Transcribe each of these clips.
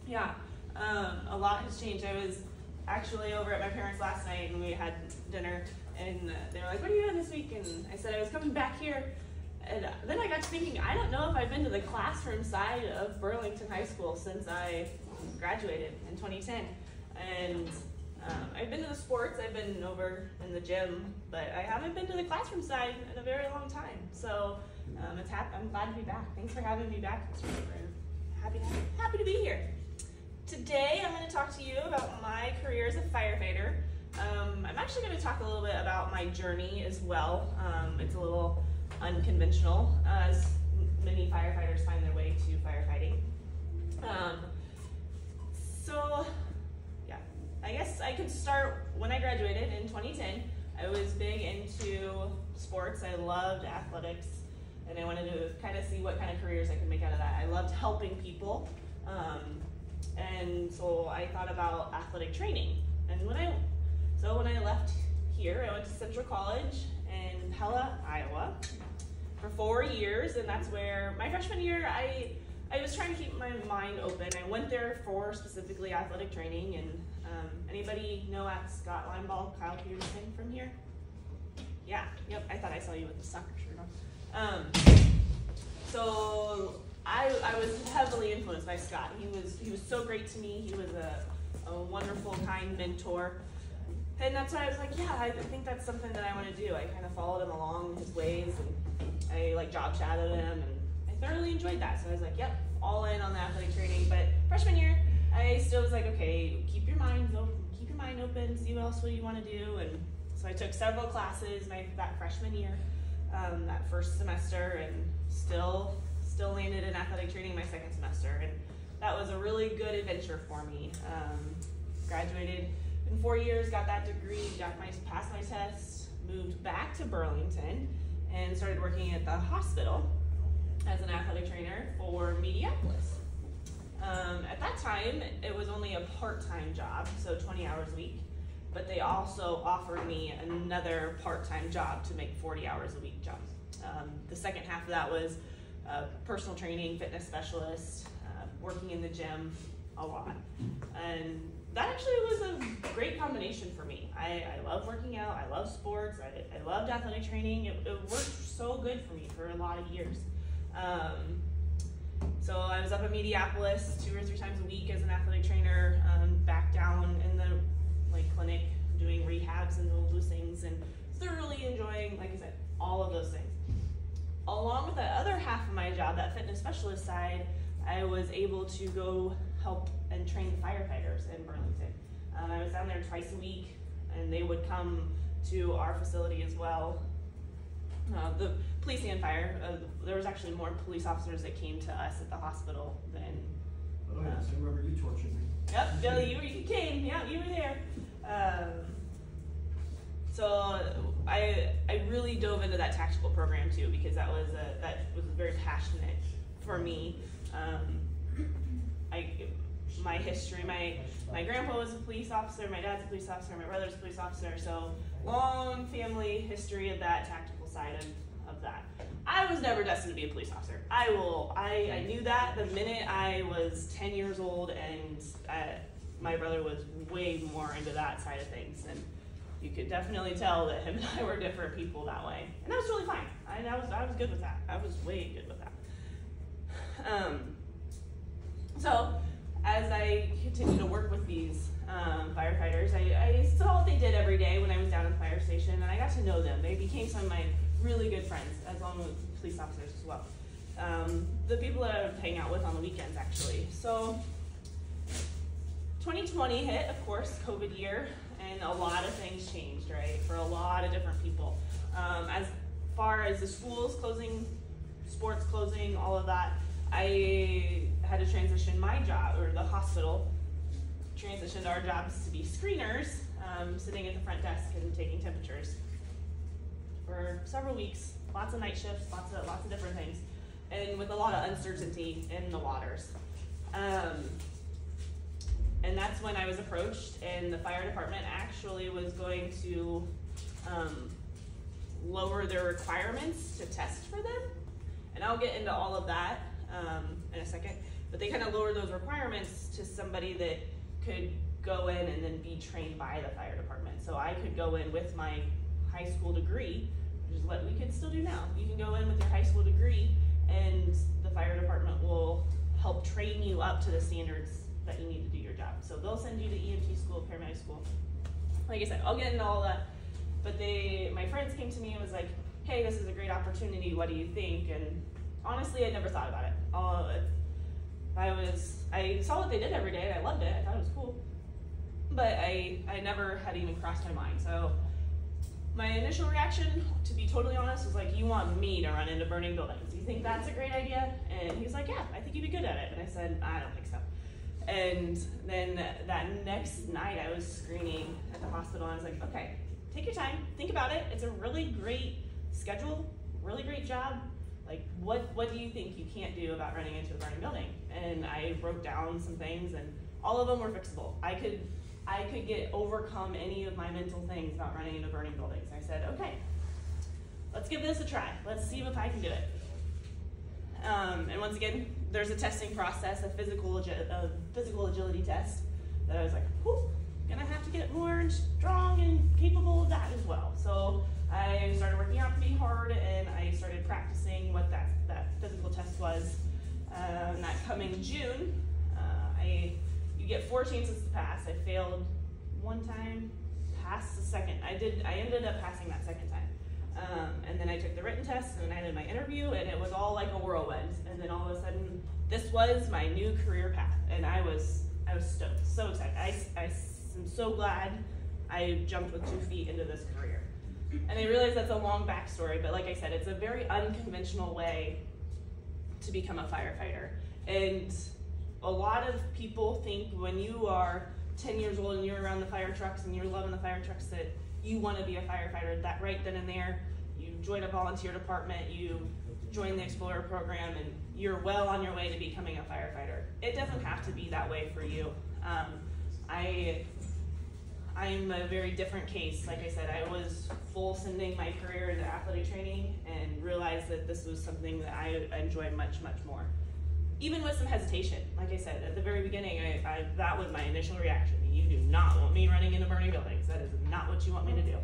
Yeah, a lot has changed. I was actually over at my parents' last night and we had dinner and they were like, what are you doing this week? And I said I was coming back here. And then I got to thinking, I don't know if I've been to the classroom side of Burlington High School since I graduated in 2010. And I've been to the sports, I've been over in the gym, but I haven't been to the classroom side in a very long time. So I'm glad to be back. Thanks for having me back. Happy to be here. Today I'm going to talk to you about my career as a firefighter. I'm actually going to talk a little bit about my journey as well. It's a little unconventional as many firefighters find their way to firefighting. So yeah, I guess I could start when I graduated in 2010. I was big into sports. I loved athletics and I wanted to kind of see what kind of careers I could make out of that. I loved helping people. And so I thought about athletic training. And when I left here, I went to Central College in Pella, Iowa for 4 years, and that's where my freshman year I was trying to keep my mind open. I went there for specifically athletic training, and anybody know at Scott Lineball, Kyle Peterson from here? Yeah, yep, I thought I saw you with the soccer shirt on. So I was heavily influenced by Scott. He was so great to me. He was a wonderful, kind mentor. And that's why I was like, yeah, I think that's something that I want to do. I kind of followed him along his ways, and I like job shadowed him, and I thoroughly enjoyed that. So I was like, yep, all in on the athletic training. But freshman year, I still was like, okay, keep your mind open, see what else you want to do. And so I took several classes that freshman year, that first semester, and still landed in athletic training my second semester. And that was a really good adventure for me. Graduated in 4 years, got that degree, passed my test, moved back to Burlington, and started working at the hospital as an athletic trainer for Mediapolis. At that time, it was only a part-time job, so 20 hours a week, but they also offered me another part-time job to make 40 hours a week job. The second half of that was personal training, fitness specialist, working in the gym a lot. And that actually was a great combination for me. I love working out, I love sports, I loved athletic training. It worked so good for me for a lot of years. So I was up at Mediapolis 2 or 3 times a week as an athletic trainer, back down in the clinic doing rehabs and all those things, and thoroughly enjoying, like I said, all of those things. Along with the other half of my job, that fitness specialist side, I was able to go help and train firefighters in Burlington. I was down there twice a week, and they would come to our facility as well. The police and fire, there was actually more police officers that came to us at the hospital than... Oh yes, I remember you tortured me. Yep, Billy, you came, yeah, you were there. So I really dove into that tactical program too, because that was very passionate for me. My history, my grandpa was a police officer, my dad's a police officer, my brother's a police officer, so long family history of that tactical side of that. I was never destined to be a police officer. I knew that the minute I was 10 years old, and my brother was way more into that side of things, and you could definitely tell that him and I were different people that way, and that was really fine. I was good with that. I was way good with that. So as I continued to work with these firefighters, I saw what they did every day when I was down in the fire station, and I got to know them. They became some of my really good friends, as long with police officers as well. The people that I would hang out with on the weekends, actually. So 2020 hit, of course, COVID year, and a lot of things changed, right, for a lot of different people. As far as the schools closing, sports closing, all of that, I had to transition my job, or the hospital transitioned our jobs to be screeners, sitting at the front desk and taking temperatures for several weeks, lots of night shifts, lots of different things, and with a lot of uncertainty in the waters. And that's when I was approached, and the fire department actually was going to lower their requirements to test for them. And I'll get into all of that in a second. but they kind of lowered those requirements to somebody that could go in and then be trained by the fire department. So I could go in with my high school degree, which is what we can still do now. You can go in with your high school degree and the fire department will help train you up to the standards that you need to do your job. So they'll send you to EMT school, paramedic school. Like I said, I'll get into all that, but my friends came to me and was like, hey, this is a great opportunity, what do you think? And honestly, I never thought about it. I saw what they did every day and I loved it, I thought it was cool. But I never had even crossed my mind. So my initial reaction, to be totally honest, was like, you want me to run into burning buildings. You think that's a great idea? And he's like, yeah, I think you'd be good at it. And I said, I don't think so. And then that next night I was screening at the hospital and I was like, okay, take your time, think about it. It's a really great schedule, really great job. Like, what do you think you can't do about running into a burning building? And I wrote down some things and all of them were fixable. I could overcome any of my mental things about running into burning buildings. I said, okay, let's give this a try. Let's see if I can do it. And once again, there's a testing process, a physical agility test that I was like, whew, gonna have to get more strong and capable of that as well. So I started working out pretty hard and I started practicing what that physical test was. And that coming June, you get 4 chances to pass. I failed one time, passed the second. I ended up passing that second time. And then I took the written test and I did my interview and it was all like a whirlwind. And then all of a sudden, this was my new career path. And I was stoked, so excited. I'm so glad I jumped with 2 feet into this career. And I realize that's a long backstory, but like I said, it's a very unconventional way to become a firefighter. And a lot of people think when you are 10 years old and you're around the fire trucks and you're loving the fire trucks that you want to be a firefighter. That right then and there, you join a volunteer department, you join the Explorer program, and you're well on your way to becoming a firefighter. It doesn't have to be that way for you. I'm a very different case. Like I said, I was full sending my career into athletic training and realized that this was something that I enjoy much, much more. Even with some hesitation, like I said, at the very beginning, that was my initial reaction. You do not want me running into burning buildings. That is not what you want me to do.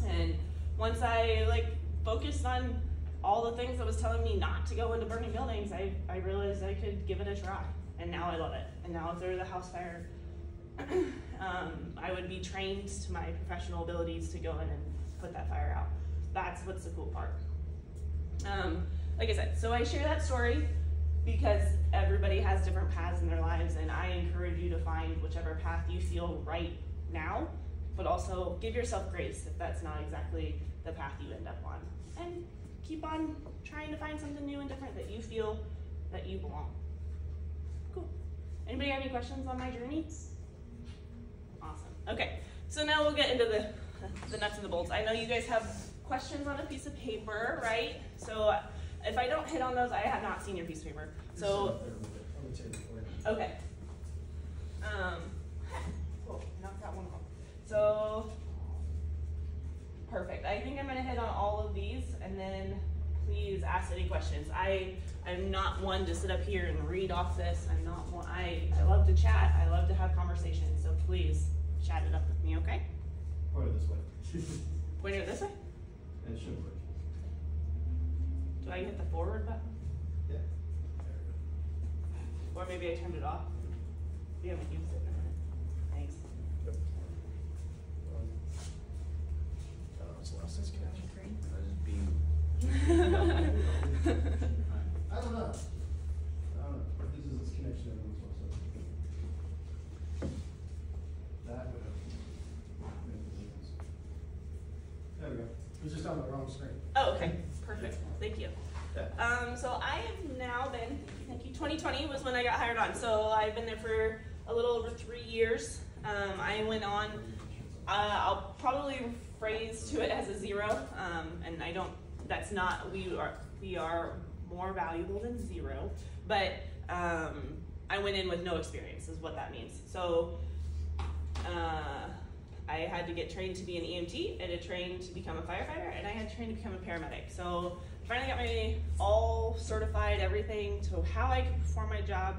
And once I focused on all the things that was telling me not to go into burning buildings, I realized I could give it a try. And now I love it. And now if there was a house fire, I would be trained to my professional abilities to go in and put that fire out. That's what's the cool part. Like I said, so I share that story because everybody has different paths in their lives, and I encourage you to find whichever path you feel right now, but also give yourself grace if that's not exactly the path you end up on. And keep on trying to find something new and different that you feel that you belong. Cool. Anybody have any questions on my journey? Awesome. Okay, so now we'll get into the nuts and the bolts. I know you guys have questions on a piece of paper, right? So if I don't hit on those, I have not seen your piece of paper. So, okay. Cool, knock that one off. So, perfect. I think I'm gonna hit on all of these and then please ask any questions. I'm not one to sit up here and read off this. I'm not one, I love to chat. I love to have conversations. So please chat it up with me, okay? Point it this way. Point it this way? And it should work. Do I hit the forward button? Yeah. Or maybe I turned it off. We haven't used it in a minute. Thanks. Yep. It's lost its connection. I was just being. I don't know. If this is its connection, everyone's supposed to. That would have made a difference. There we go. It was just on the wrong screen. Oh, okay. Perfect. Thank you. So I have now been, thank you, 2020 was when I got hired on. So I've been there for a little over 3 years. I went on, I'll probably phrase to it as a 0. And I don't, that's not, we are more valuable than 0. But I went in with no experience is what that means. So I had to get trained to be an EMT, I had to train to become a firefighter, and I had trained to become a paramedic. So finally got my all certified, everything to how I could perform my job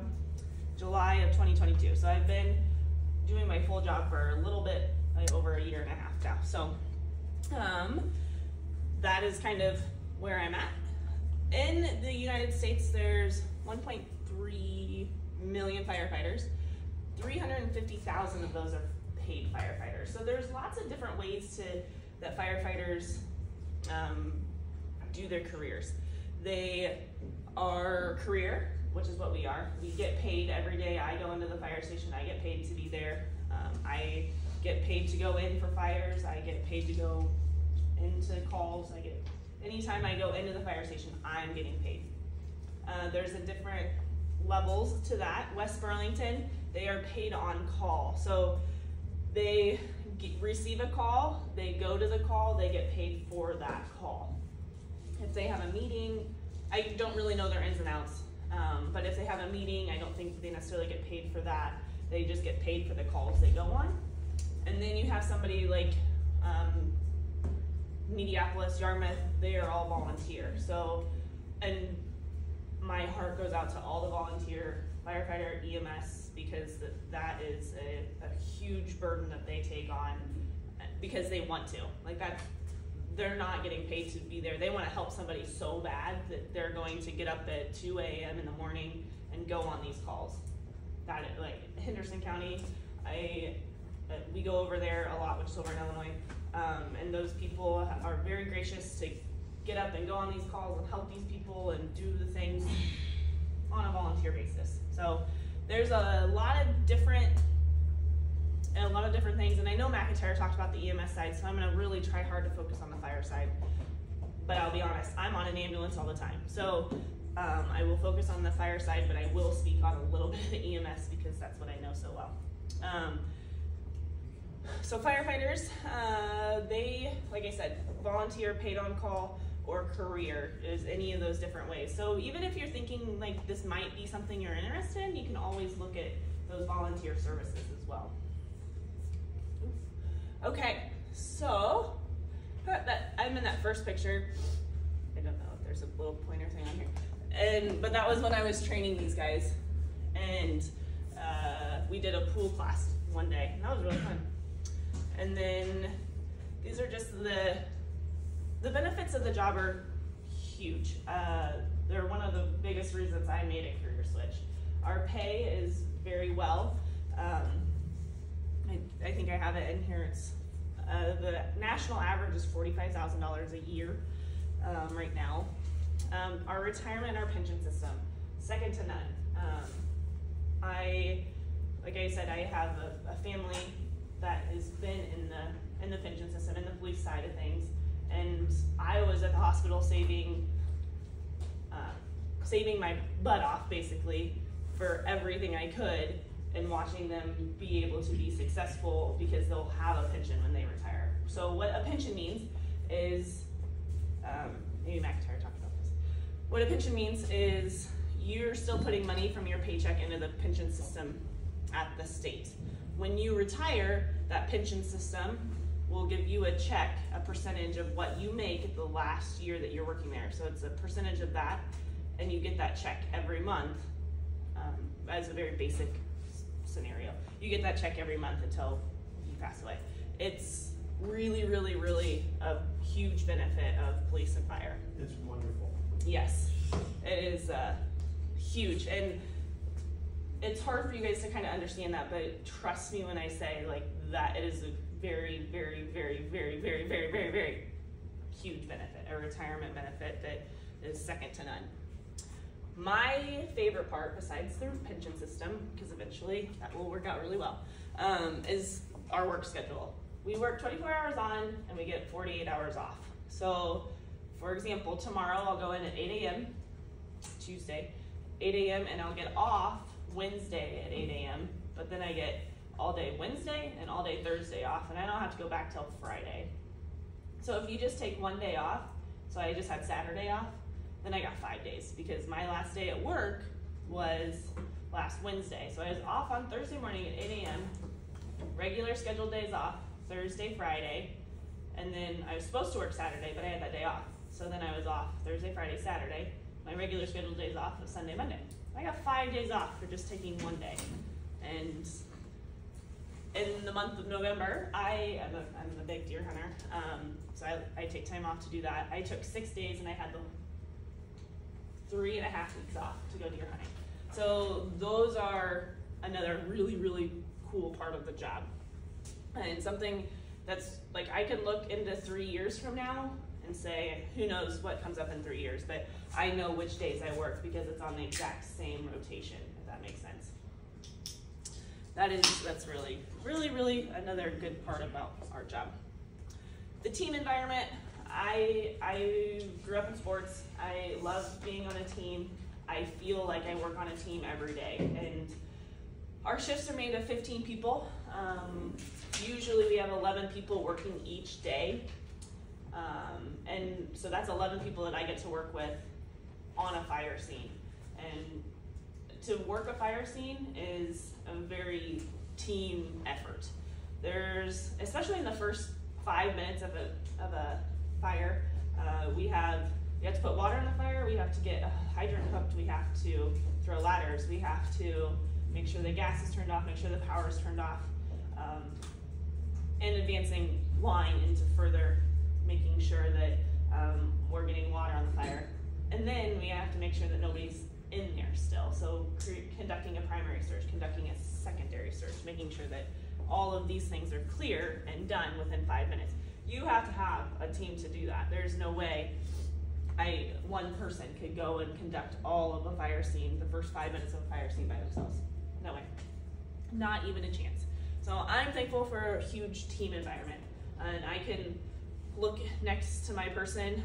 July of 2022. So I've been doing my full job for a little bit, like over a year and a half now. So that is kind of where I'm at. In the United States, there's 1.3 million firefighters. 350,000 of those are paid firefighters. So there's lots of different ways that firefighters do their careers. They are career, which is what we are. We get paid every day. I go into the fire station, I get paid to be there. I get paid to go in for fires. I get paid to go into calls. Anytime I go into the fire station, I'm getting paid. There's a different levels to that. West Burlington, they are paid on call. So they receive a call, they go to the call, they get paid for that call. If they have a meeting, I don't really know their ins and outs, but if they have a meeting, I don't think they necessarily get paid for that. They just get paid for the calls they go on. And then you have somebody like Minneapolis, Yarmouth, they are all volunteer. So, and my heart goes out to all the volunteer firefighter, EMS, because that is a huge burden that they take on because they want to. Like that, they're not getting paid to be there. They want to help somebody so bad that they're going to get up at 2 a.m. in the morning and go on these calls. That like Henderson County, we go over there a lot, which is over in Illinois, and those people are very gracious to get up and go on these calls and help these people and do the things on a volunteer basis. So there's a lot of different things, and I know McIntyre talked about the EMS side, so I'm going to really try hard to focus on the fire side. But I'll be honest, I'm on an ambulance all the time, so I will focus on the fire side, but I will speak on a little bit of the EMS because that's what I know so well. So firefighters, they, like I said, volunteer, paid on call, or career is any of those different ways. So even if you're thinking like this might be something you're interested in, you can always look at those volunteer services as well. Okay, so I'm in that first picture. I don't know if there's a little pointer thing on here. But that was when I was training these guys, and we did a pool class one day, and that was really fun. And then these are just the benefits of the job are huge. They're one of the biggest reasons I made a career switch. Our pay is very well. I think I have it in here. It's the national average is $45,000 a year right now. Our retirement, our pension system, second to none. Like I said, I have a family that has been in the pension system, in the police side of things, and I was at the hospital saving my butt off basically for everything I could, and watching them be able to be successful because they'll have a pension when they retire. So what a pension means is, maybe McIntyre talked about this. What a pension means is you're still putting money from your paycheck into the pension system at the state. When you retire, that pension system will give you a check, a percentage of what you make the last year that you're working there. So it's a percentage of that, and you get that check every month as a very basic scenario. You get that check every month until you pass away. It's really, really, really a huge benefit of police and fire. It's wonderful. Yes, it is huge. And it's hard for you guys to kind of understand that, but trust me when I say like that it is a very, very, very, very, very, very, very, very huge benefit, a retirement benefit that is second to none. My favorite part, besides the pension system, because eventually that will work out really well, is our work schedule. We work 24 hours on and we get 48 hours off. So, for example, tomorrow I'll go in at 8 a.m., Tuesday, 8 a.m., and I'll get off Wednesday at 8 a.m., but then I get all day Wednesday and all day Thursday off, and I don't have to go back till Friday. So if you just take one day off, so I just had Saturday off, then I got 5 days, because my last day at work was last Wednesday. So I was off on Thursday morning at 8 a.m., regular scheduled days off, Thursday, Friday, and then I was supposed to work Saturday, but I had that day off. So then I was off Thursday, Friday, Saturday. My regular scheduled days off was Sunday, Monday. I got 5 days off for just taking 1 day. And in the month of November, I'm a big deer hunter, so I take time off to do that. I took 6 days and I had the 3.5 weeks off to go deer hunting. So those are another really, really cool part of the job. And something that's like, I can look into 3 years from now and say, who knows what comes up in 3 years, but I know which days I work because it's on the exact same rotation, if that makes sense. That's really, really, really another good part about our job. The team environment, I grew up in sports. I love being on a team. I feel like I work on a team every day. And our shifts are made of 15 people. Usually we have 11 people working each day. And so that's 11 people that I get to work with on a fire scene. And to work a fire scene is a very team effort. There's, especially in the first 5 minutes of a fire, we have to put water in the fire, we have to get a hydrant hooked, we have to throw ladders, we have to make sure the gas is turned off, make sure the power is turned off, and advancing line into further making sure that we're getting water on the fire. And then we have to make sure that nobody's in there still. So conducting a primary search, conducting a secondary search, making sure that all of these things are clear and done within 5 minutes. You have to have a team to do that. There's no way one person could go and conduct all of a fire scene, the first 5 minutes of a fire scene by themselves. No way. Not even a chance. So I'm thankful for a huge team environment. And I can look next to my person,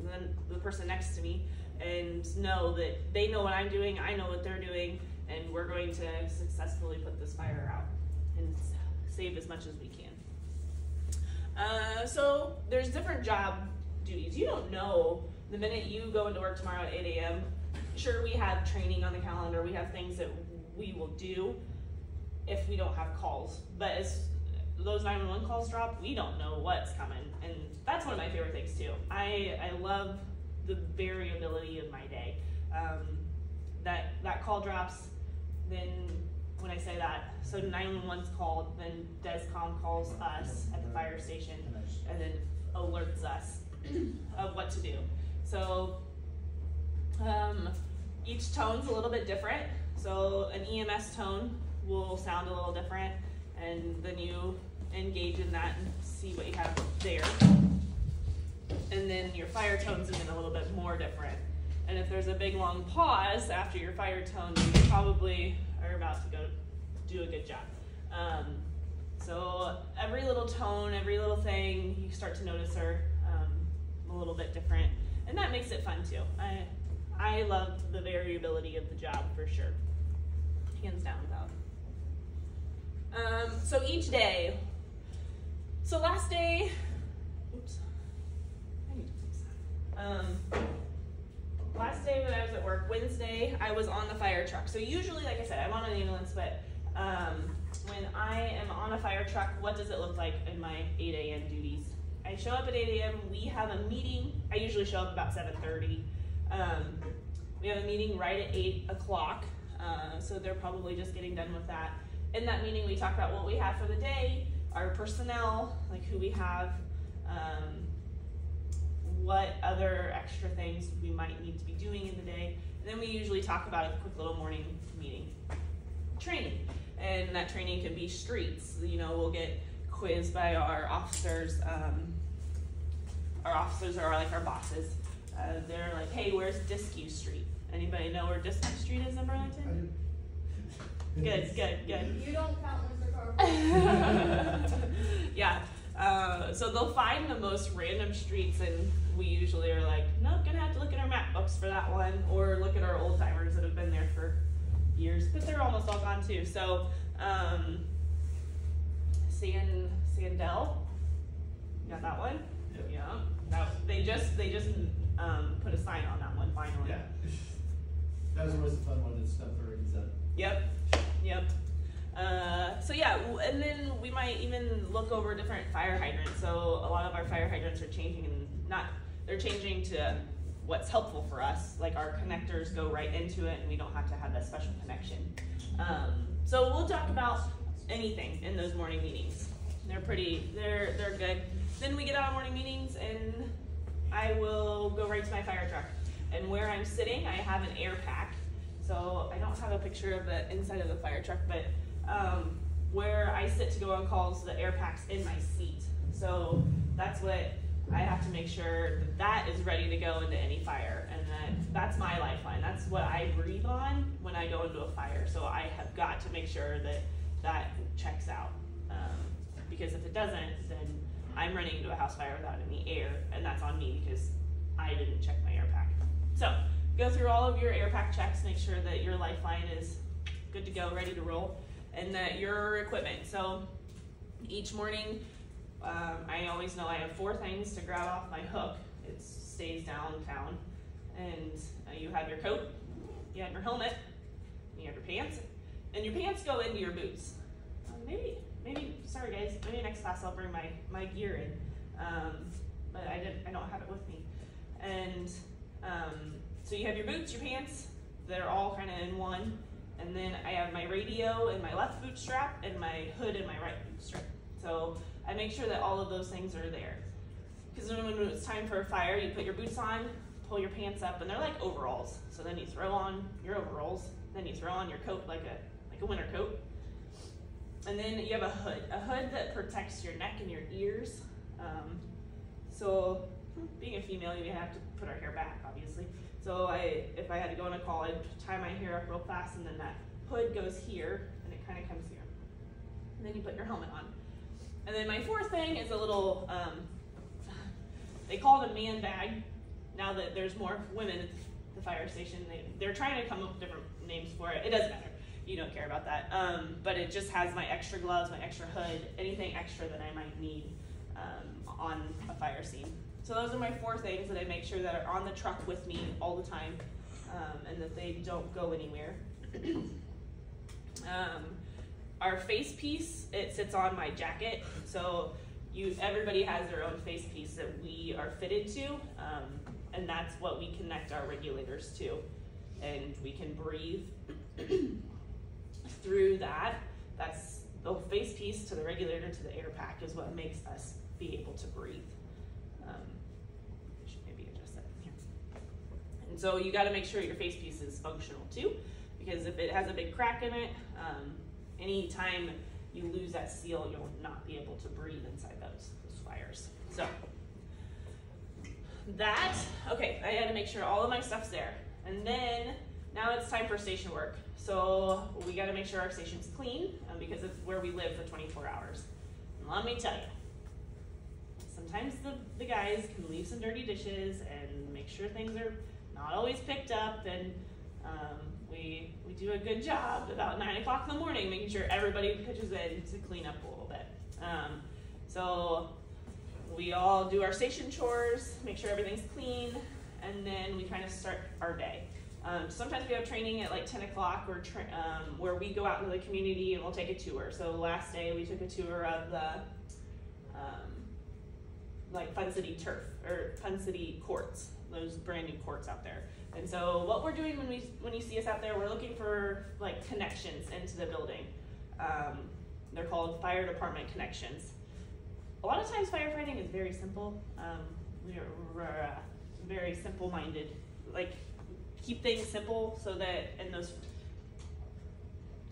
then the person next to me, and know that they know what I'm doing, I know what they're doing, and we're going to successfully put this fire out and save as much as we can. So there's different job duties. You don't know the minute you go into work tomorrow at 8 a.m. Sure, we have training on the calendar, we have things that we will do if we don't have calls, but as those 911 calls drop, we don't know what's coming, and that's one of my favorite things too. I love the variability of my day. That call drops, then when I say that, so 911's called, then DESCOM calls us at the fire station and then alerts us of what to do. So each tone's a little bit different. So an EMS tone will sound a little different, and then you engage in that and see what you have there. And then your fire tone's even a little bit more different. And if there's a big long pause after your fire tone, you probably are about to go do a good job. So every little tone, every little thing, you start to notice are a little bit different. And that makes it fun too. I love the variability of the job for sure. Hands down without. So each day, so last day, oops, I need to fix that. Last day when I was at work, Wednesday, I was on the fire truck. So usually, like I said, I'm on an ambulance, but when I am on a fire truck, what does it look like in my 8 a.m. duties? I show up at 8 a.m., we have a meeting. I usually show up about 7:30. We have a meeting right at 8 o'clock, so they're probably just getting done with that. In that meeting, we talk about what we have for the day, our personnel, like who we have, what other extra things we might need to be doing in the day. And then we usually talk about a quick little morning meeting. Training, and that training can be streets. You know, we'll get quizzed by our officers. Our officers are like our bosses. They're like, hey, where's Disque Street? Anybody know where Disque Street is in Burlington? Good. You don't count Mr. Carver. Yeah. So they'll find the most random streets, and we usually are like, nope, gonna have to look at our map books for that one, or look at our old timers that have been there for years, but they're almost all gone too. So, Sandell, you got that one? Yep. Yeah. They just put a sign on that one finally. Yeah. That was always the fun one, that stuff already done. Yep. So yeah, and then we might even look over different fire hydrants. So a lot of our fire hydrants are changing, and they're changing to what's helpful for us. Like our connectors go right into it, and we don't have to have that special connection. So we'll talk about anything in those morning meetings. They're good. Then we get out of morning meetings, and I will go right to my fire truck. And where I'm sitting, I have an air pack. So I don't have a picture of the inside of the fire truck, but where I sit to go on calls, the air pack's in my seat. So that's what I have to make sure that is ready to go into any fire, and that's my lifeline. That's what I breathe on when I go into a fire. So I have got to make sure that checks out, because if it doesn't, then I'm running into a house fire without any air, and that's on me because I didn't check my air pack. So go through all of your air pack checks, make sure that your lifeline is good to go, ready to roll, and that your equipment. So each morning, I always know I have 4 things to grab off my hook. It stays downtown, and you have your coat, you have your helmet, you have your pants, and your pants go into your boots. Maybe, sorry guys, maybe next class I'll bring my gear in, but I don't have it with me. And so you have your boots, your pants, they're all kind of in one, and then I have my radio in my left boot strap and my hood in my right boot strap. So I make sure that all of those things are there. Because when it's time for a fire, you put your boots on, pull your pants up, and they're like overalls. So then you throw on your overalls, then you throw on your coat like a winter coat. And then you have a hood that protects your neck and your ears. So being a female, you have to put our hair back, obviously. So if I had to go on a call, I'd tie my hair up real fast, and then that hood goes here, and it kind of comes here. And then you put your helmet on. And then my 4th thing is a little, they call it a man bag. Now that there's more women at the fire station, they're trying to come up with different names for it. It doesn't matter. You don't care about that. But it just has my extra gloves, my extra hood, anything extra that I might need on a fire scene. So those are my 4 things that I make sure that are on the truck with me all the time, and that they don't go anywhere. Our face piece, it sits on my jacket. So everybody has their own face piece that we are fitted to, and that's what we connect our regulators to. And we can breathe through that. That's the face piece to the regulator to the air pack is what makes us be able to breathe. I should maybe adjust that here. And so you gotta make sure your face piece is functional too, because if it has a big crack in it, anytime you lose that seal, you'll not be able to breathe inside those fires. So okay, I had to make sure all of my stuff's there. And then now it's time for station work. So we got to make sure our station's clean, because it's where we live for 24 hours. And let me tell you, sometimes the guys can leave some dirty dishes and make sure things are not always picked up, and we do a good job about 9 o'clock in the morning making sure everybody pitches in to clean up a little bit. So we all do our station chores, make sure everything's clean, and then we kind of start our day. Sometimes we have training at like 10 o'clock where we go out into the community and we'll take a tour. So last day we took a tour of the like Fun City Turf, or Fun City courts, those brand new courts out there. And so what we're doing when you see us out there, we're looking for like connections into the building. They're called fire department connections. A lot of times firefighting is very simple. We're very simple-minded. Like, keep things simple so that in those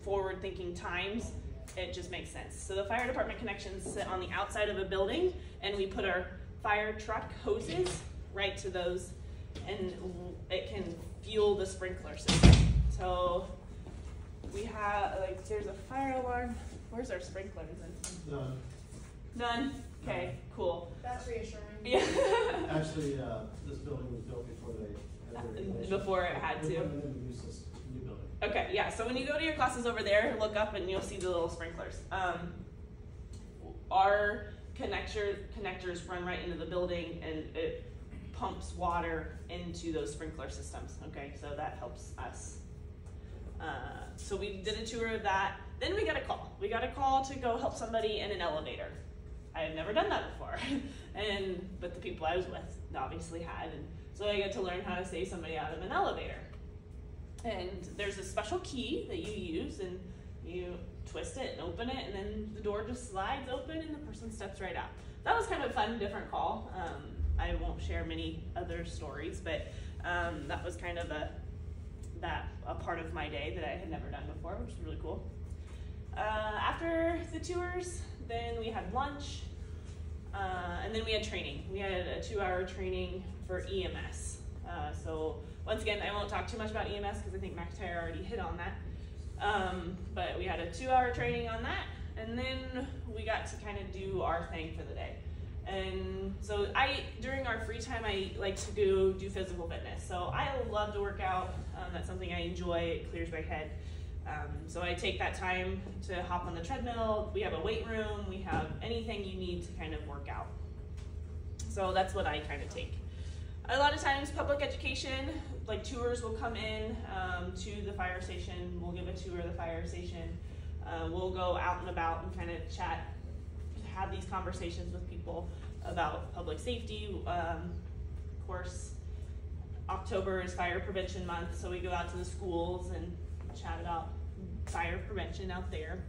forward-thinking times, it just makes sense. So the fire department connections sit on the outside of a building, and we put our fire truck hoses right to those, and it can fuel the sprinkler system. So we have, like, there's a fire alarm. Where's our sprinklers? None. None? Okay, cool. That's reassuring. Yeah. Actually, this building was built before they had the regulations. Before it had to. We're putting in to use this new building. Okay, yeah, so when you go to your classes over there, look up and you'll see the little sprinklers. Our connectors run right into the building, and it pumps water into those sprinkler systems, okay? So that helps us. So we did a tour of that. Then we got a call. We got a call to go help somebody in an elevator. I had never done that before, but the people I was with obviously had, and so I got to learn how to save somebody out of an elevator. And there's a special key that you use, and you twist it and open it, and then the door just slides open and the person steps right out. That was kind of a fun, different call. I won't share many other stories, but that was kind of a part of my day that I had never done before, which was really cool. After the tours, then we had lunch, and then we had training. We had a 2-hour training for EMS. So once again, I won't talk too much about EMS because I think McIntyre already hit on that. But we had a 2-hour training on that, and then we got to kind of do our thing for the day. And so during our free time, I like to do physical fitness. So I love to work out. That's something I enjoy. It clears my head. So I take that time to hop on the treadmill. We have a weight room. We have anything you need to kind of work out. So that's what I kind of take. A lot of times public education, like tours will come in to the fire station. We'll give a tour of the fire station. We'll go out and about and kind of chat, have these conversations with people about public safety. Of course, October is fire prevention month, so we go out to the schools and chat about fire prevention out there.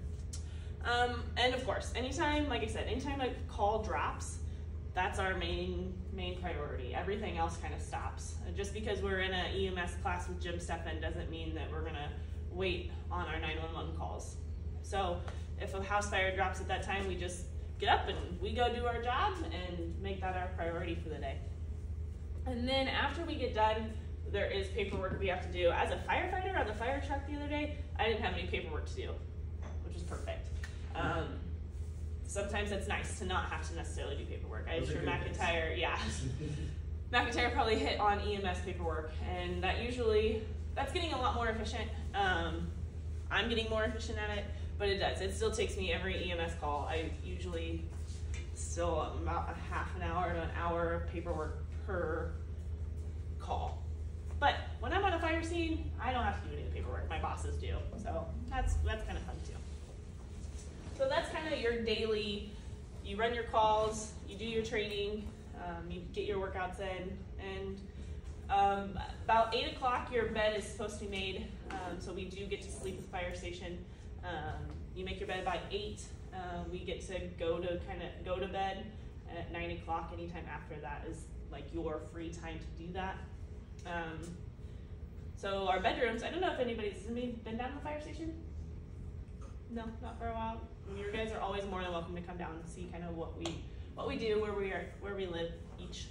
And of course, anytime, like I said, anytime a call drops, that's our main priority. Everything else kind of stops. Just because we're in an EMS class with Jim Steffen doesn't mean that we're gonna wait on our 911 calls. So if a house fire drops at that time, we just get up and we go do our job and make that our priority for the day. And then after we get done, there is paperwork we have to do. As a firefighter on the fire truck the other day, I didn't have any paperwork to do, which is perfect. Sometimes it's nice to not have to necessarily do paperwork. I'm sure McIntyre, yeah. McIntyre probably hit on EMS paperwork, and that's getting a lot more efficient. I'm getting more efficient at it, but it does. It still takes me every EMS call. I usually still about a half an hour to an hour of paperwork per call. But when I'm on a fire scene, I don't have to do any of the paperwork. My bosses do. So that's kind of fun too. So that's kind of your daily, you run your calls, you do your training, you get your workouts in, and about 8 o'clock your bed is supposed to be made, so we do get to sleep at the fire station. You make your bed by 8, we get to go to bed, and at 9 o'clock, anytime after that is like your free time to do that. So our bedrooms, I don't know if anybody's been down to the fire station? No, not for a while. You guys are always more than welcome to come down and see kind of what we do, where we live each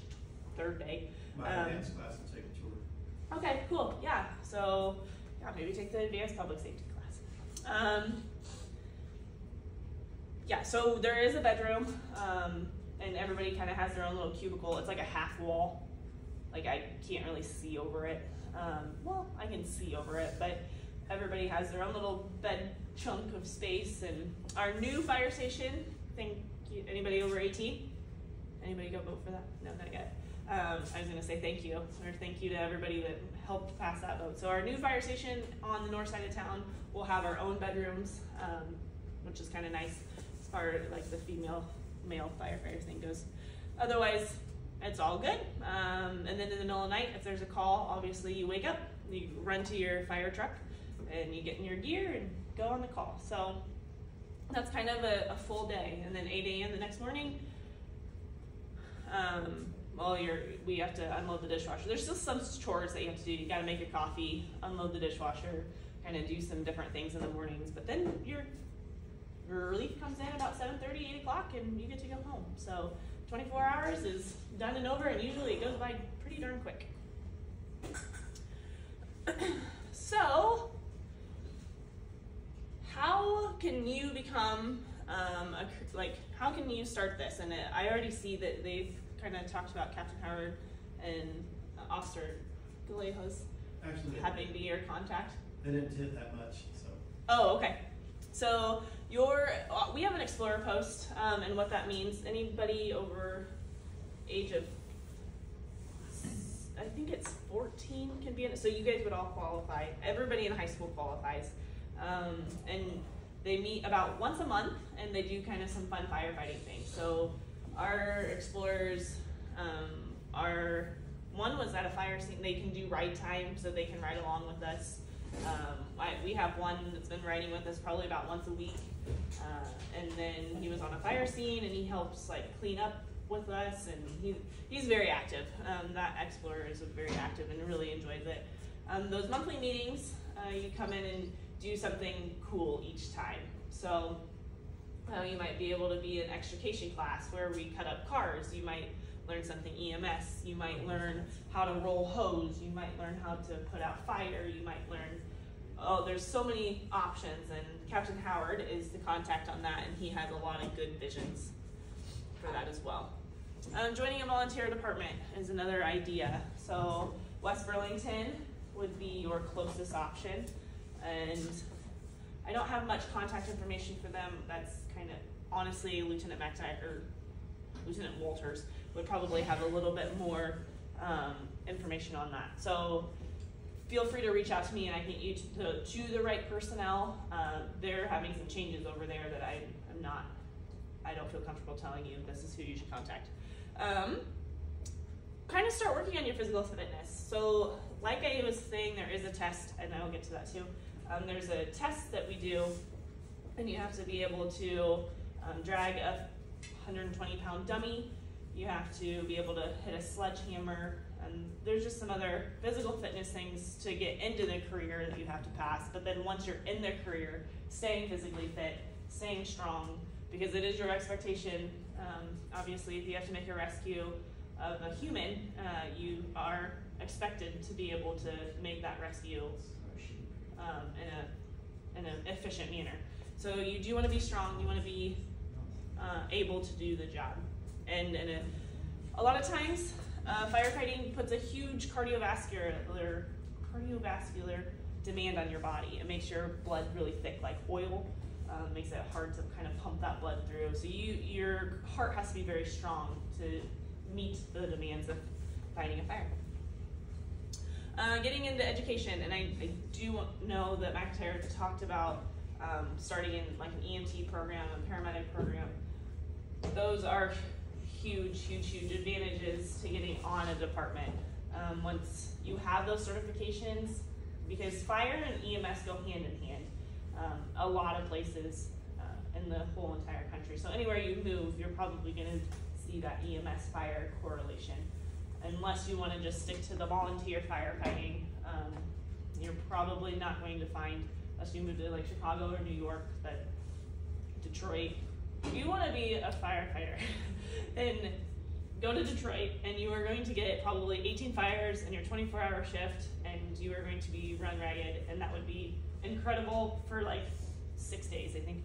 third day. My advanced class will take a tour. Okay, cool. Yeah. So yeah, maybe take the advanced public safety class. Yeah. So there is a bedroom, and everybody kind of has their own little cubicle. It's like a half wall. Like I can't really see over it. Well, I can see over it, but everybody has their own little bed chunk of space. And our new fire station, anybody over 18? Anybody go vote for that? No, not yet. I was gonna say thank you, or thank you to everybody that helped pass that vote. So our new fire station on the north side of town will have our own bedrooms, which is kind of nice as far as like the male firefighter thing goes. Otherwise, it's all good. And then in the middle of the night, if there's a call, obviously you wake up, you run to your fire truck, and you get in your gear and go on the call. So that's kind of a full day. And then 8 a.m. the next morning, we have to unload the dishwasher. There's still some chores that you have to do. You gotta make your coffee, unload the dishwasher, kind of do some different things in the mornings. But then your relief comes in about 7:30, 8 o'clock, and you get to go home. So 24 hours is done and over, and usually it goes by pretty darn quick. So, how can you become, how can you start this? And I already see that they've kind of talked about Captain Howard and Officer Galejos having Beaird contact. They didn't hit that much, so. Oh, okay. So we have an Explorer post, and what that means, anybody over age of I think it's 14 can be in it. So you guys would all qualify. Everybody in high school qualifies. And they meet about once a month, and they do kind of some fun firefighting things. So our explorers one was at a fire scene. They can do ride time, so they can ride along with us. We have one that's been riding with us probably about once a week. And then he was on a fire scene, and he helps like clean up with us, and he's very active. That explorer is very active and really enjoys it. Those monthly meetings, you come in and do something cool each time. So you might be able to be an extrication class where we cut up cars. You might learn something EMS. You might learn how to roll hose. You might learn how to put out fire. You might learn, there's so many options, and Captain Howard is the contact on that, and he has a lot of good visions for that as well. Joining a volunteer department is another idea. So West Burlington would be your closest option, and I don't have much contact information for them. That's kind of, honestly, Lieutenant McTaggart or Lieutenant Walters would probably have a little bit more information on that. So feel free to reach out to me, and I can get you to the right personnel. They're having some changes over there that I don't feel comfortable telling you this is who you should contact. Kind of start working on your physical fitness. So like I was saying, there is a test, and I'll get to that too. There's a test that we do, and you have to be able to drag a 120-pound dummy. You have to be able to hit a sledgehammer, and there's just some other physical fitness things to get into the career that you have to pass. But then once you're in the career, staying physically fit, staying strong, because it is your expectation. Obviously, if you have to make a rescue of a human, you are expected to be able to make that rescue in an efficient manner. So you do want to be strong. You want to be able to do the job. And a lot of times, firefighting puts a huge cardiovascular demand on your body. It makes your blood really thick, like oil. Makes it hard to kind of pump that blood through. So your heart has to be very strong to meet the demands of fighting a fire. Getting into education, and I do know that McTaggart talked about starting in like an EMT program, a paramedic program. Those are huge advantages to getting on a department. Once you have those certifications, because fire and EMS go hand in hand. A lot of places in the whole entire country. So anywhere you move, you're probably going to see that EMS fire correlation. Unless you want to just stick to the volunteer firefighting, you're probably not going to find, unless you move to like Chicago or New York, that Detroit. If you want to be a firefighter, then go to Detroit, and you are going to get probably 18 fires in your 24-hour shift, and you are going to be run ragged, and that would be incredible for like 6 days, I think.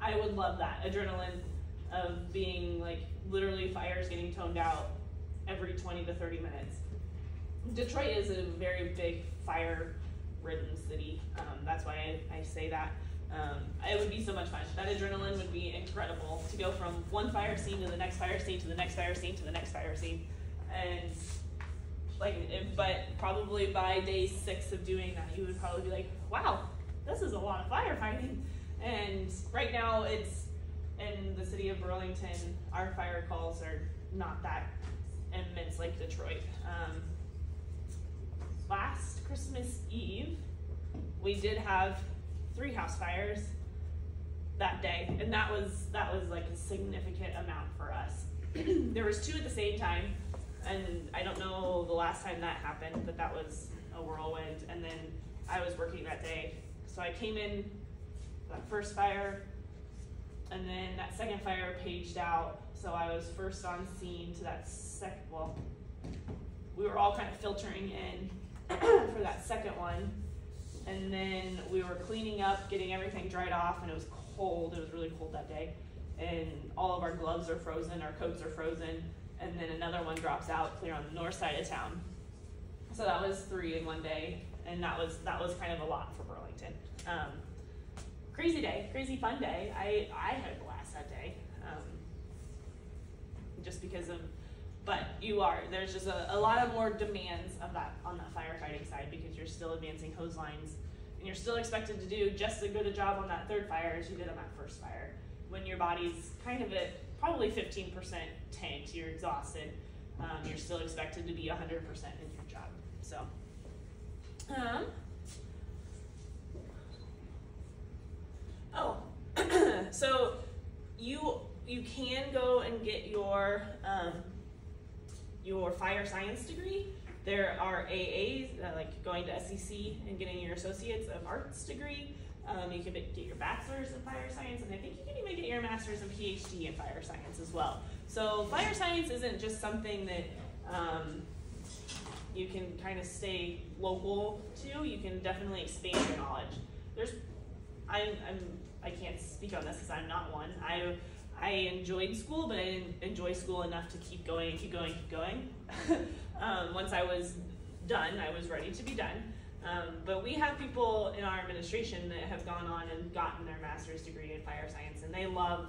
I would love that adrenaline of being like literally fires getting toned out every 20 to 30 minutes. Detroit is a very big fire-ridden city. That's why I say that. It would be so much fun. That adrenaline would be incredible to go from one fire scene to the next fire scene to the next fire scene to the next fire scene. And but probably by day 6 of doing that, you would probably be like, wow, this is a lot of firefighting. And right now it's in the city of Burlington, our fire calls are not that immense like Detroit. Last Christmas Eve, we did have 3 house fires that day, and that was like a significant amount for us. There was 2 at the same time, and I don't know the last time that happened, but that was a whirlwind. And then I was working that day, so I came in that first fire, and then that second fire paged out, so I was first on scene to that second. Well, we were all kind of filtering in for that second one. And then we were cleaning up, getting everything dried off, and it was cold. It was really cold that day. And all of our gloves are frozen, our coats are frozen. And then another one drops out clear on the north side of town. So that was 3 in one day, and that was kind of a lot for Burlington. Crazy day, crazy fun day. I had a blast that day, just because of, but there's just a lot of more demands of that on that firefighting side, because you're still advancing hose lines, and you're still expected to do just as good a job on that third fire as you did on that first fire. When your body's kind of at probably 15% tanked, you're exhausted, you're still expected to be 100% in your job. So, so you can go and get your fire science degree. There are AAs, like going to SEC and getting your Associates of Arts degree. You can get your bachelor's in fire science, and I think you can even get your master's and PhD in fire science as well. So fire science isn't just something that you can kind of stay local to. You can definitely expand your knowledge. I can't speak on this because I'm not one. I enjoyed school, but I didn't enjoy school enough to keep going. Once I was done, I was ready to be done. But we have people in our administration that have gone on and gotten their master's degree in fire science, and they love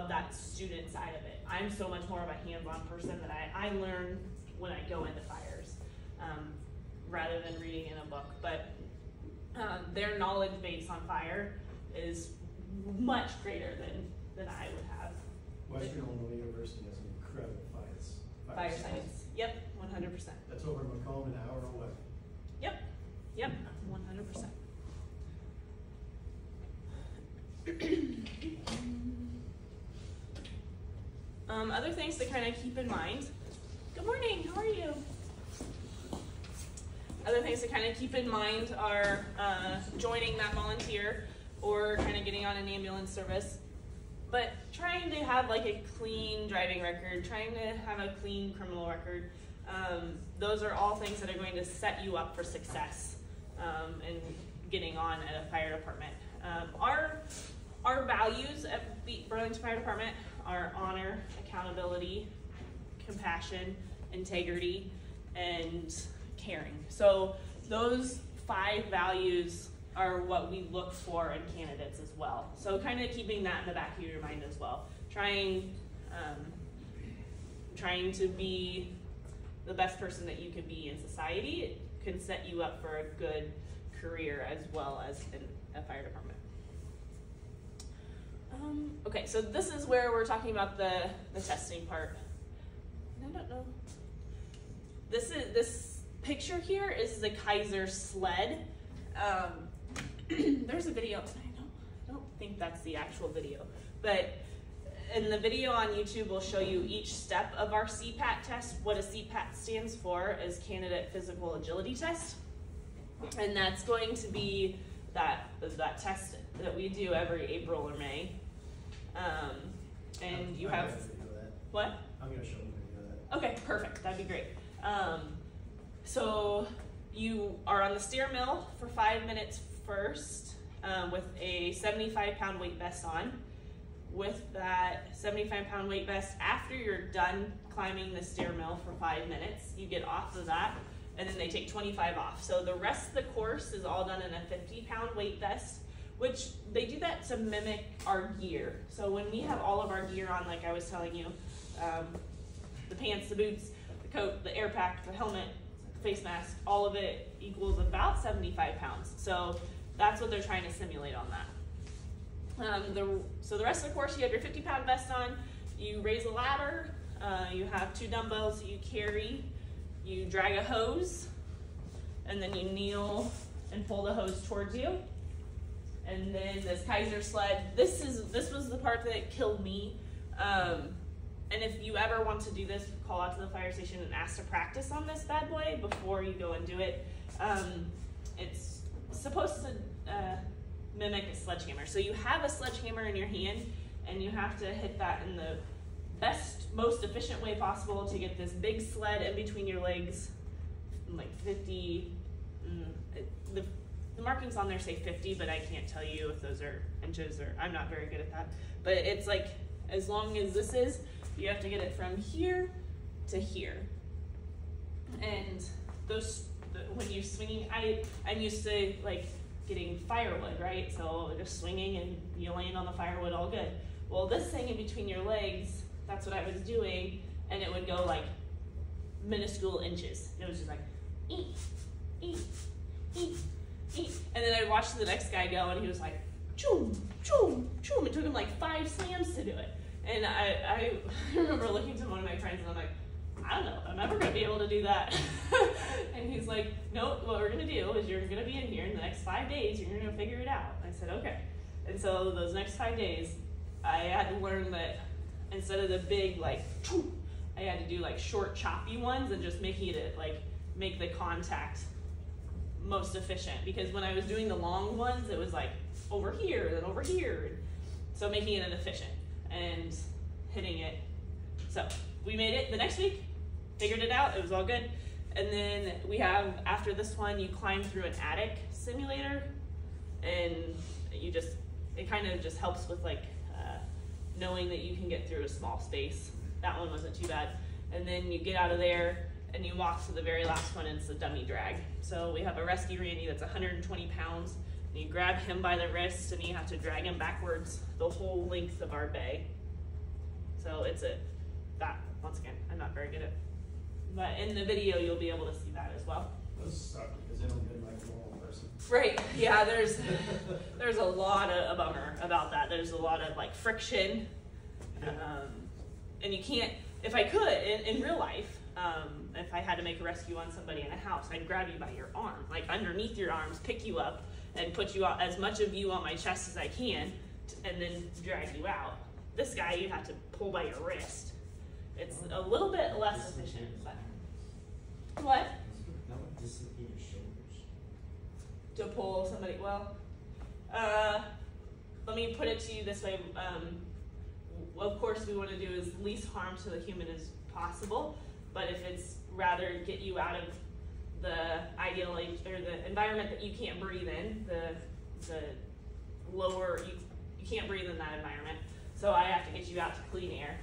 that student side of it. I'm so much more of a hands-on person that I learn when I go into fires, rather than reading in a book. But their knowledge base on fire is much greater than I would have. Western Illinois University has an incredible fire science. Yep, 100%. That's over in Macomb, an hour away. Yep, 100%. Other things to kind of keep in mind. Good morning, how are you? Other things to kind of keep in mind are joining that volunteer or kind of getting on an ambulance service, but trying to have like a clean driving record, trying to have a clean criminal record. Those are all things that are going to set you up for success in getting on at a fire department. Our values at Burlington Fire Department are honor, accountability, compassion, integrity, and caring. So those 5 values are what we look for in candidates as well. So kind of keeping that in the back of your mind as well. Trying to be the best person that you can be in society. It can set you up for a good career as well as in a fire department. Okay, so this is where we're talking about the testing part. I don't know. This picture here is the Kaiser sled. There's a video, I don't think that's the actual video, but in the video on YouTube, we'll show you each step of our CPAT test. What a CPAT stands for is Candidate Physical Agility Test. And that's going to be that test that we do every April or May. And you have, what? I'm going to show you a video of that. Okay, perfect, that'd be great. So you are on the steer mill for 5 minutes first with a 75-pound weight vest on. With that 75-pound weight vest, after you're done climbing the stair mill for 5 minutes, you get off of that, and then they take 25 off. So the rest of the course is all done in a 50-pound weight vest, which they do that to mimic our gear. So when we have all of our gear on, like I was telling you, the pants, the boots, the coat, the air pack, the helmet, the face mask, all of it equals about 75 pounds. So that's what they're trying to simulate on that. So the rest of the course, you have your 50-pound vest on, you raise a ladder, you have 2 dumbbells you carry, you drag a hose, and then you kneel and pull the hose towards you. And then this Kaiser sled, this was the part that killed me. And if you ever want to do this, call out to the fire station and ask to practice on this bad boy before you go and do it. It's supposed to mimic a sledgehammer. So you have a sledgehammer in your hand, and you have to hit that in the best, most efficient way possible to get this big sled in between your legs, like 50, the markings on there say 50, but I can't tell you if those are inches, or I'm not very good at that. But it's like, as long as this is, you have to get it from here to here. And when you're swinging, I'm used to like getting firewood, right? So just swinging and you land on the firewood, all good. Well, this thing in between your legs, that's what I was doing, and it would go like minuscule inches. It was just like, eat, eat, eat, eat. And then I'd watch the next guy go, and he was like, choom, choom, choom. It took him like 5 slams to do it. And I remember looking to one of my friends, and I'm like, I don't know if I'm ever going to be able to do that. And he's like, nope, what we're going to do is you're going to be in here in the next 5 days, you're going to figure it out. I said, okay. And so those next 5 days, I had to learn that instead of the big, like, I had to do like short, choppy ones and just making it like, make the contact most efficient. Because when I was doing the long ones, it was like over here, and then over here. So making it efficient and hitting it. So we made it the next week. Figured it out, it was all good. And then we have, after this one, you climb through an attic simulator, and you just, it kind of just helps with like knowing that you can get through a small space. That one wasn't too bad. And then you get out of there and you walk to the very last one, and it's the dummy drag. So we have a rescue Randy that's 120 pounds, and you grab him by the wrist and you have to drag him backwards the whole length of our bay. So it's once again, I'm not very good at. But in the video, you'll be able to see that as well. Those suck because they don't get like a normal person. Right, yeah, there's a lot of a bummer about that. There's a lot of like friction. And you can't, if I could, in real life, if I had to make a rescue on somebody in a house, I'd grab you by your arm, like underneath your arms, pick you up, and put you out, as much of you on my chest as I can, and then drag you out. This guy, you have to pull by your wrist. It's a little bit less efficient, but. What? That would dislocate your shoulders. To pull somebody, well, let me put it to you this way. Of course, we want to do as least harm to the human as possible, but if it's rather get you out of the ideal or the environment that you can't breathe in, the lower, you can't breathe in that environment, so I have to get you out to clean air.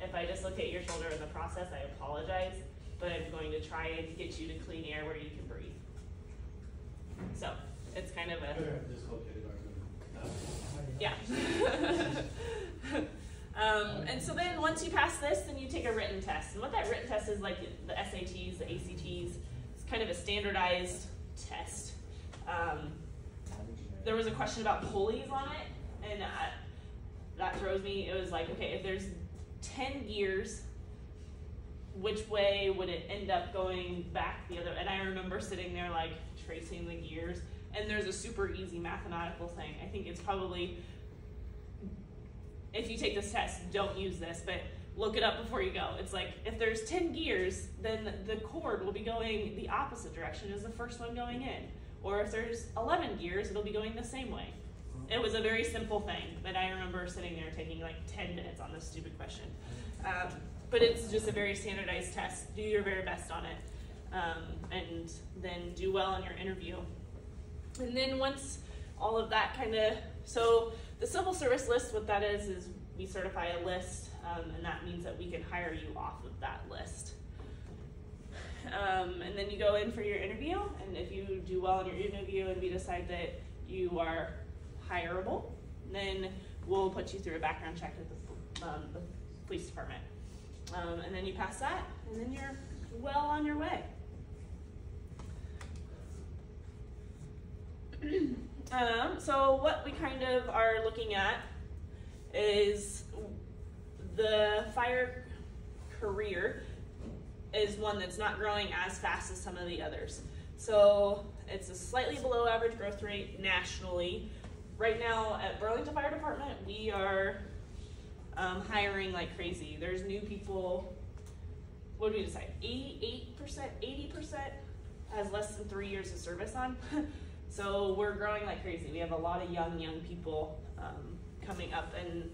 If I dislocate your shoulder in the process, I apologize, but I'm going to try and get you to clean air where you can breathe. So it's kind of a Dislocated arm. yeah. And so then once you pass this, then you take a written test. And what that written test is, like the SATs, the ACTs, it's kind of a standardized test. There was a question about pulleys on it, and that throws me. It was like, okay, if there's 10 gears, which way would it end up going back the other? And I remember sitting there like tracing the gears, and there's a super easy mathematical thing. I think it's probably, if you take this test, don't use this, but look it up before you go. It's like, if there's 10 gears, then the cord will be going the opposite direction as the first one going in. Or if there's 11 gears, it'll be going the same way. It was a very simple thing, but I remember sitting there taking like 10 minutes on this stupid question. But it's just a very standardized test. Do your very best on it, and then do well in your interview. And then once all of that kind of, so the civil service list, what that is we certify a list, and that means that we can hire you off of that list. And then you go in for your interview, and if you do well in your interview and we decide that you are hireable, then we'll put you through a background check at the police department. And then you pass that, and then you're well on your way. So what we kind of are looking at is the fire career is one that's not growing as fast as some of the others. So it's a slightly below average growth rate nationally. Right now at Burlington Fire Department, we are hiring like crazy. There's new people, what did we decide? 80% has less than 3 years of service on. So we're growing like crazy. We have a lot of young people coming up, and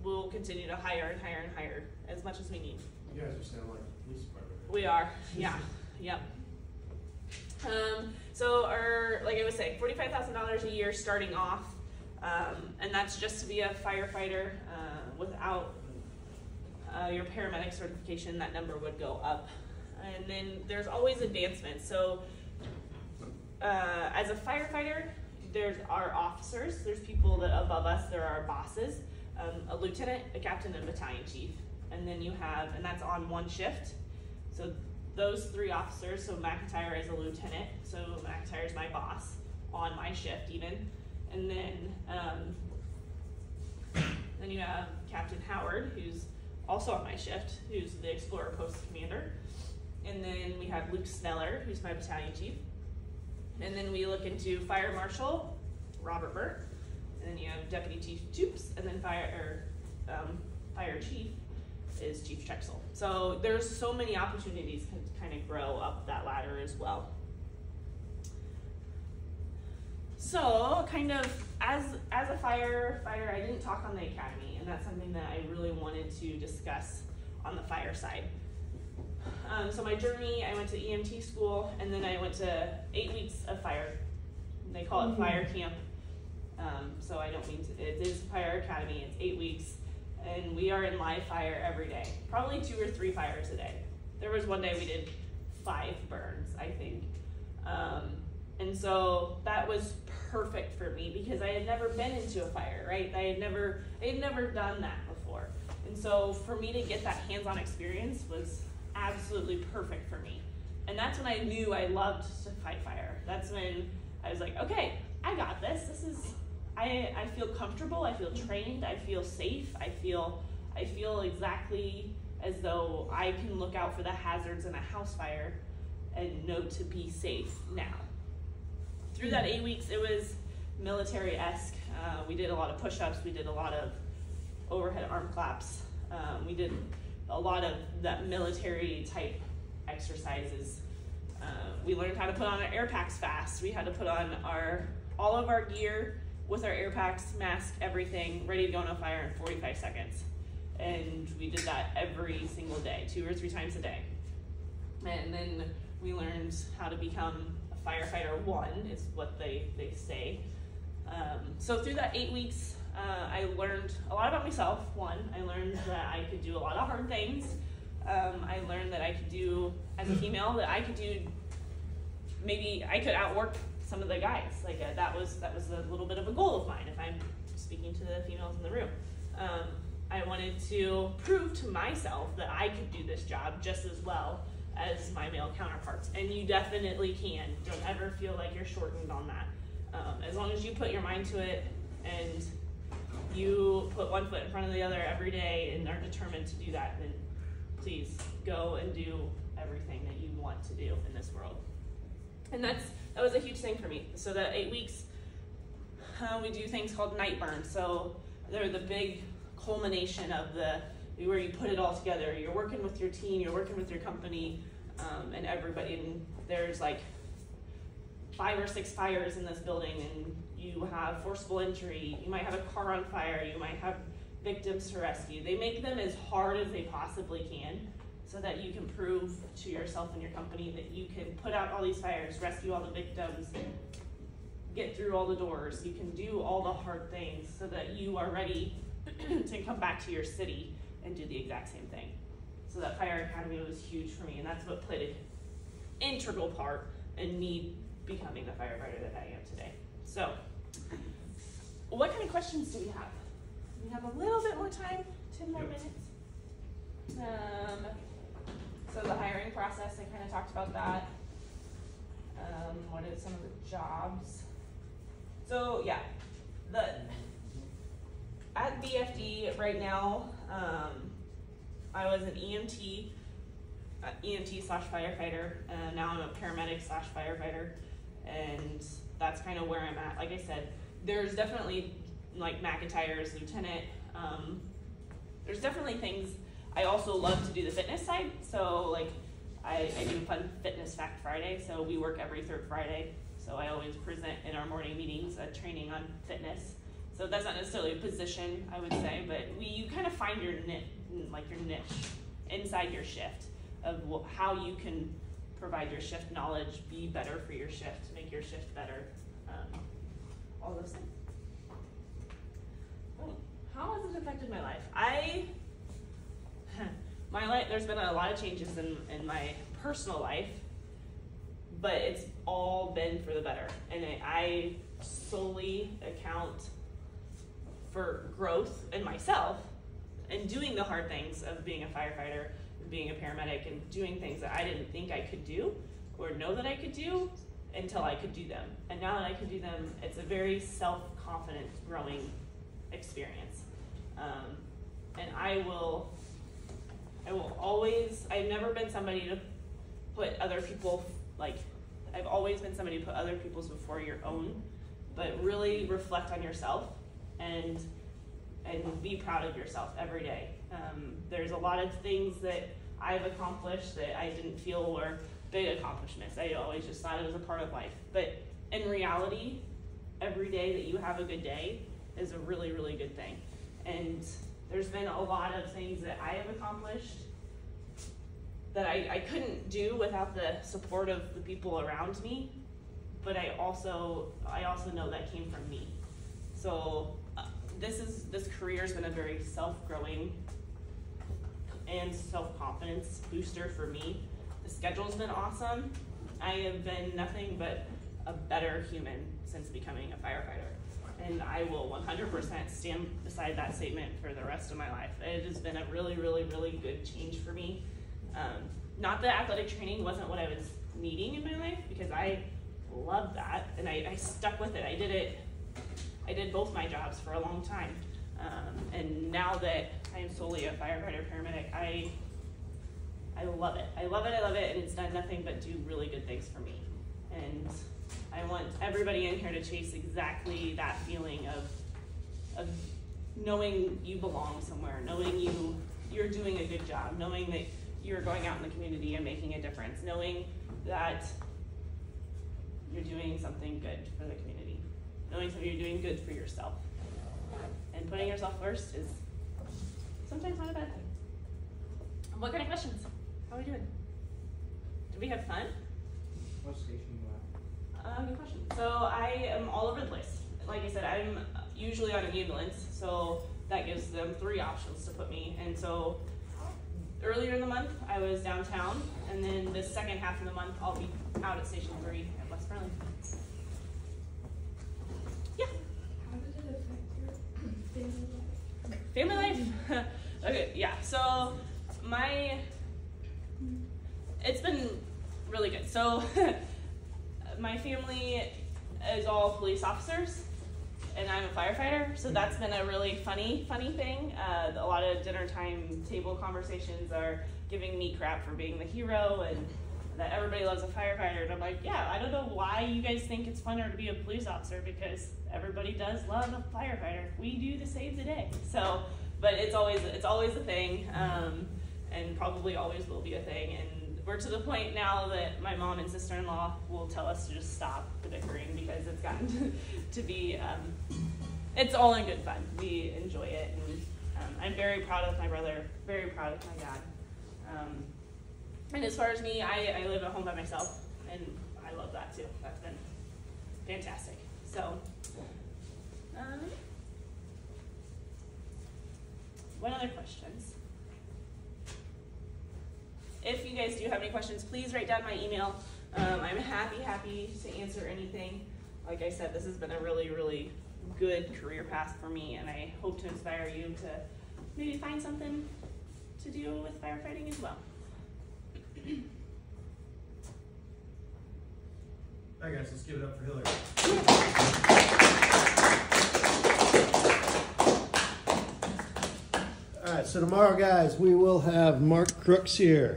we'll continue to hire and hire and hire as much as we need. You guys are sounding like a police department. We are, yeah, yep. So like I was saying, $45,000 a year starting off, and that's just to be a firefighter. Without your paramedic certification, that number would go up. And then there's always advancements. So as a firefighter, there's our officers, there's people that above us, there are bosses, a lieutenant, a captain, and a battalion chief. and then you have, and that's on one shift. So those 3 officers, so McIntyre is a lieutenant, so McIntyre is my boss on my shift even. And then you have Captain Howard, who's also on my shift, who's the Explorer Post Commander. And then we have Luke Sneller, who's my battalion chief. And then we look into Fire Marshal Robert Burt. And then you have Deputy Chief Toops, and then Fire Chief is Chief Trexel. So there's so many opportunities to kind of grow up that ladder as well. So kind of as a firefighter, I didn't talk on the academy, and that's something that I really wanted to discuss on the fire side. So my journey, I went to EMT school, and then I went to 8 weeks of fire. They call it fire camp. So I don't mean to, it is fire academy, it's 8 weeks, and we are in live fire every day. Probably 2 or 3 fires a day. There was one day we did 5 burns, I think. And so that was perfect for me because I had never been into a fire, right? I had never done that before. And so for me to get that hands-on experience was absolutely perfect for me. And that's when I knew I loved to fight fire. That's when I was like, okay, I got this. I feel comfortable, I feel trained, I feel safe, I feel exactly as though I can look out for the hazards in a house fire and know to be safe now. Through that 8 weeks, it was military-esque. We did a lot of push-ups, we did a lot of overhead arm claps. We did a lot of that military type exercises. We learned how to put on our air packs fast. We had to put on all of our gear with our air packs, mask, everything, ready to go on a fire in 45 seconds. And we did that every single day, 2 or 3 times a day. And then we learned how to become a firefighter 1, is what they say. So through that 8 weeks, I learned a lot about myself. 1, I learned that I could do a lot of hard things. I learned that I could do, as a female, that I could do, maybe I could outwork some of the guys. Like that was a little bit of a goal of mine, if I'm speaking to the females in the room. I wanted to prove to myself that I could do this job just as well as my male counterparts, and you definitely can. Don't ever feel like you're shortened on that. As long as you put your mind to it and you put one foot in front of the other every day and are determined to do that, then please go and do everything that you want to do in this world. And that was a huge thing for me. So that 8 weeks, we do things called night burns. So they're the big culmination of where you put it all together. You're working with your team, you're working with your company, and everybody. And there's like 5 or 6 fires in this building, and you have forcible entry. You might have a car on fire. You might have victims to rescue. They make them as hard as they possibly can, so that you can prove to yourself and your company that you can put out all these fires, rescue all the victims, get through all the doors. You can do all the hard things so that you are ready to come back to your city and do the exact same thing. So that fire academy was huge for me, and that's what played an integral part in me becoming the firefighter that I am today. So, what kind of questions do we have? We have a little bit more time, 10 more minutes. So the hiring process, I kind of talked about that. What are some of the jobs? So yeah, at BFD right now, I was an EMT slash firefighter, and now I'm a paramedic slash firefighter, and that's kind of where I'm at. Like I said, there's definitely, like McIntyre's lieutenant, there's definitely things. I also love to do the fitness side, so like I do Fun Fitness Fact Friday, so we work every 3rd Friday, so I always present in our morning meetings a training on fitness. So that's not necessarily a position, I would say, but you kind of find your niche inside your shift of how you can provide your shift knowledge, be better for your shift, make your shift better, all those things. Oh, how has it affected my life? There's been a lot of changes in my personal life, but it's all been for the better. And I solely account for growth in myself and doing the hard things of being a firefighter, being a paramedic, and doing things that I didn't think I could do or know that I could do until I could do them. And now that I can do them, it's a very self-confident growing experience. And I will always, I've never been somebody to put other people, like, I've always been somebody to put other people's before your own, but really reflect on yourself and be proud of yourself every day. There's a lot of things that I've accomplished that I didn't feel were big accomplishments. I always just thought it was a part of life. But in reality, every day that you have a good day is a really, really good thing. And there's been a lot of things that I have accomplished that I couldn't do without the support of the people around me, but I also know that came from me. So this career's been a very self-growing and self-confidence booster for me. The schedule's been awesome. I have been nothing but a better human since becoming a firefighter. And I will 100% stand beside that statement for the rest of my life. It has been a really, really, really good change for me. Not that athletic training wasn't what I was needing in my life, because I loved that and I stuck with it. I did both my jobs for a long time. And now that I am solely a firefighter paramedic, I love it. I love it, and it's done nothing but do really good things for me. And I want everybody in here to chase exactly that feeling of knowing you belong somewhere, knowing you're doing a good job, knowing that you're going out in the community and making a difference, knowing that you're doing something good for the community, knowing something you're doing good for yourself. And putting yourself first is sometimes not a bad thing. What kind of questions? How are we doing? Did we have fun? What station you at? Good question. So I am all over the place. Like I said, I'm usually on an ambulance, so that gives them 3 options to put me. And so earlier in the month, I was downtown, and then the second half of the month, I'll be out at Station 3 at West Burlington. Yeah? How did it affect your Family life? Okay, yeah, so it's been really good. So my family is all police officers, and I'm a firefighter, so that's been a really funny thing. A lot of dinner time table conversations are giving me crap for being the hero and that everybody loves a firefighter. And I'm like, yeah, I don't know why you guys think it's funner to be a police officer, because everybody does love a firefighter. We do to save the day. So, but it's always a thing, and probably always will be a thing. And we're to the point now that my mom and sister-in-law will tell us to just stop the bickering, because it's gotten to be, it's all in good fun. We enjoy it, and I'm very proud of my brother, very proud of my dad. And as far as me, I live at home by myself, and I love that too. That's been fantastic. So, what other questions? If you guys do have any questions, please write down my email. I'm happy to answer anything. Like I said, this has been a really, really good career path for me, and I hope to inspire you to maybe find something to do with firefighting as well. All right, guys, let's give it up for Hillary. All right, so tomorrow, guys, we will have Mark Crooks here.